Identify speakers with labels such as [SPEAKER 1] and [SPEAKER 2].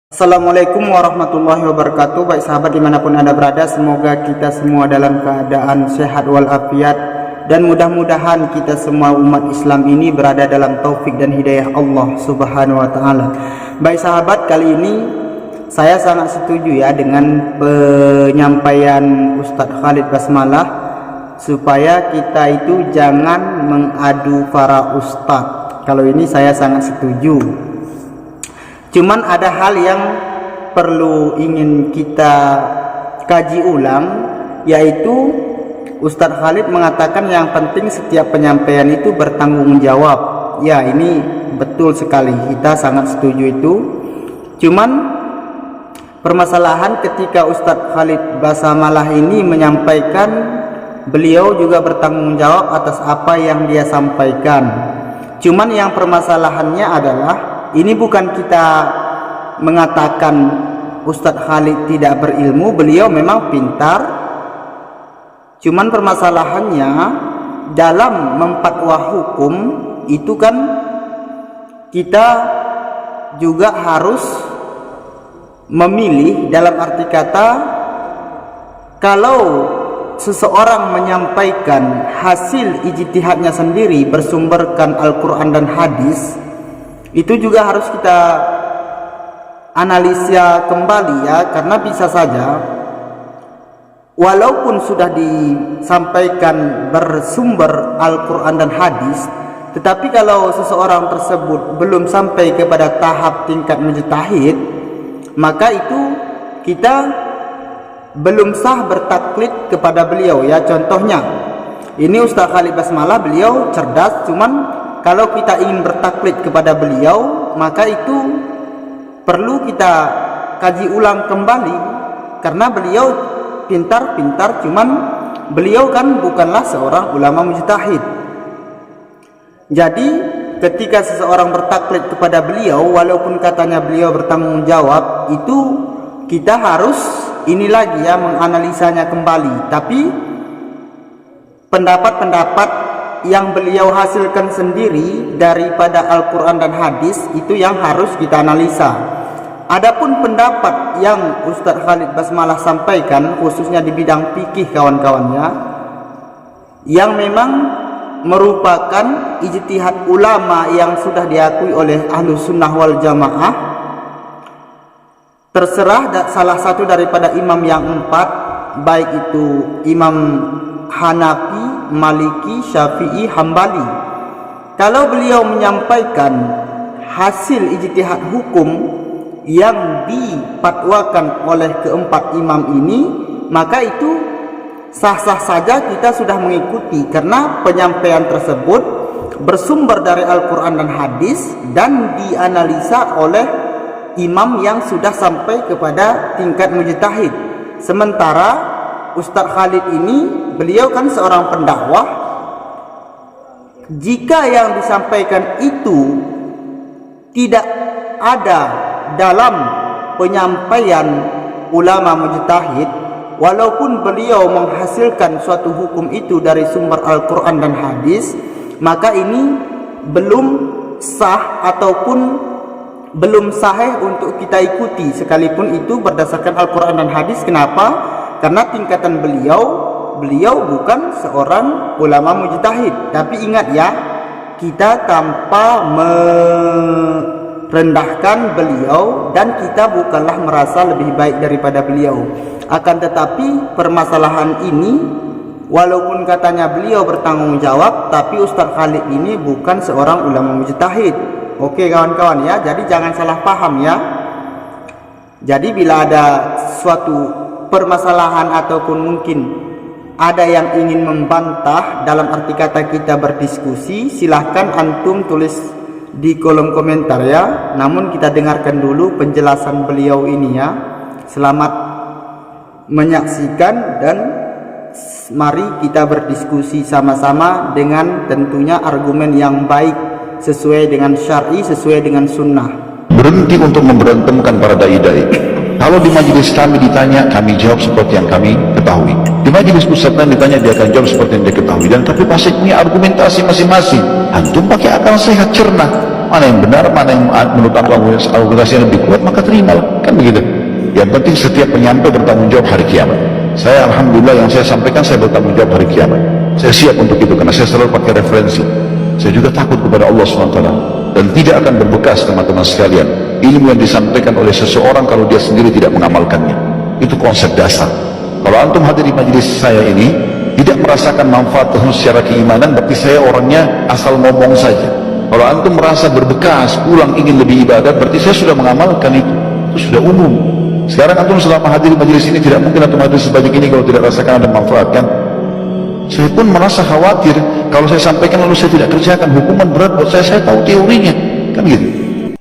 [SPEAKER 1] Assalamualaikum warahmatullahi wabarakatuh. Baik sahabat dimanapun anda berada, semoga kita semua dalam keadaan sehat walafiat, dan mudah-mudahan kita semua umat Islam ini berada dalam taufik dan hidayah Allah subhanahu wa ta'ala. Baik sahabat, kali ini saya sangat setuju ya dengan penyampaian Ustadz Khalid Basmalah, supaya kita itu jangan mengadu para ustadz. Kalau ini saya sangat setuju. Cuman ada hal yang perlu ingin kita kaji ulang, yaitu Ustadz Khalid mengatakan yang penting setiap penyampaian itu bertanggung jawab. Ya, ini betul sekali, kita sangat setuju itu. Cuman permasalahan ketika Ustadz Khalid Basmalah ini menyampaikan, beliau juga bertanggung jawab atas apa yang dia sampaikan. Cuman yang permasalahannya adalah, ini bukan kita mengatakan Ustadz Khalid tidak berilmu, beliau memang pintar. Cuman permasalahannya dalam memfatwa hukum itu kan kita juga harus memilih, dalam arti kata kalau seseorang menyampaikan hasil ijtihadnya sendiri bersumberkan Al-Quran dan hadis, itu juga harus kita analisa kembali ya, karena bisa saja walaupun sudah disampaikan bersumber Al-Quran dan hadis, tetapi kalau seseorang tersebut belum sampai kepada tahap tingkat mujtahid, maka itu kita belum sah bertaklid kepada beliau ya. Contohnya ini Ustadz Khalid Basmalah, beliau cerdas, cuman kalau kita ingin bertaklid kepada beliau, maka itu perlu kita kaji ulang kembali, karena beliau pintar-pintar, cuman beliau kan bukanlah seorang ulama mujtahid. Jadi ketika seseorang bertaklid kepada beliau, walaupun katanya beliau bertanggung jawab, itu kita harus ini lagi ya, menganalisanya kembali. Tapi pendapat-pendapat yang beliau hasilkan sendiri daripada Al-Quran dan hadis, itu yang harus kita analisa. Adapun pendapat yang Ustadz Khalid Basmalah sampaikan, khususnya di bidang fikih kawan-kawannya, yang memang merupakan ijtihad ulama yang sudah diakui oleh Ahlus Sunnah wal Jamaah, terserah salah satu daripada imam yang empat, baik itu Imam Hanafi, Maliki, Syafi'i, Hambali. Kalau beliau menyampaikan hasil ijtihad hukum yang dipatwakan oleh keempat imam ini, maka itu sah-sah saja kita sudah mengikuti, karena penyampaian tersebut bersumber dari Al-Quran dan hadis dan dianalisa oleh imam yang sudah sampai kepada tingkat mujtahid. Sementara Ustadz Khalid ini, beliau kan seorang pendakwah. Jika yang disampaikan itu tidak ada dalam penyampaian ulama mujtahid, walaupun beliau menghasilkan suatu hukum itu dari sumber Al-Quran dan hadis, maka ini belum sah ataupun belum sahih untuk kita ikuti, sekalipun itu berdasarkan Al-Quran dan hadis. Kenapa? Karena tingkatan beliau bukan seorang ulama mujtahid. Tapi ingat ya, kita tanpa merendahkan beliau, dan kita bukanlah merasa lebih baik daripada beliau. Akan tetapi permasalahan ini, walaupun katanya beliau bertanggung jawab, tapi Ustadz Khalid ini bukan seorang ulama mujtahid. Oke kawan-kawan ya, jadi jangan salah paham ya. Jadi bila ada suatu permasalahan ataupun mungkin ada yang ingin membantah, dalam arti kata kita berdiskusi, silahkan antum tulis di kolom komentar ya. Namun kita dengarkan dulu penjelasan beliau ini ya. Selamat menyaksikan, dan mari kita berdiskusi sama-sama dengan tentunya argumen yang baik, sesuai dengan syar'i, sesuai dengan sunnah.
[SPEAKER 2] Berhenti untuk memberantemkan para dai-dai. Kalau di majelis kami ditanya, kami jawab seperti yang kami ketahui. Di majelis Ustadz lain ditanya, dia akan jawab seperti yang dia ketahui. Dan tapi pasti punya argumentasi masing-masing. Antum pakai akal sehat, cerna. mana yang benar, mana yang menurut aku argumentasinya lebih kuat, maka terimalah, kan begitu. Yang penting setiap penyampai bertanggung jawab hari kiamat. Saya alhamdulillah yang saya sampaikan saya bertanggung jawab hari kiamat. Saya siap untuk itu karena saya selalu pakai referensi. Saya juga takut kepada Allah SWT dan tidak akan berbekas teman-teman sekalian ilmu yang disampaikan oleh seseorang kalau dia sendiri tidak mengamalkannya. Itu konsep dasar. Kalau antum hadir di majelis saya ini tidak merasakan manfaat secara keimanan, berarti saya orangnya asal ngomong saja. Kalau antum merasa berbekas, pulang ingin lebih ibadat, berarti saya sudah mengamalkan itu. Itu sudah umum. Sekarang antum selama hadir di majelis ini tidak mungkin antum hadir sebanyak ini kalau tidak rasakan ada manfaat, kan? Saya pun merasa khawatir kalau saya sampaikan lalu saya tidak kerjakan, hukuman berat buat saya tahu teorinya, kan gitu.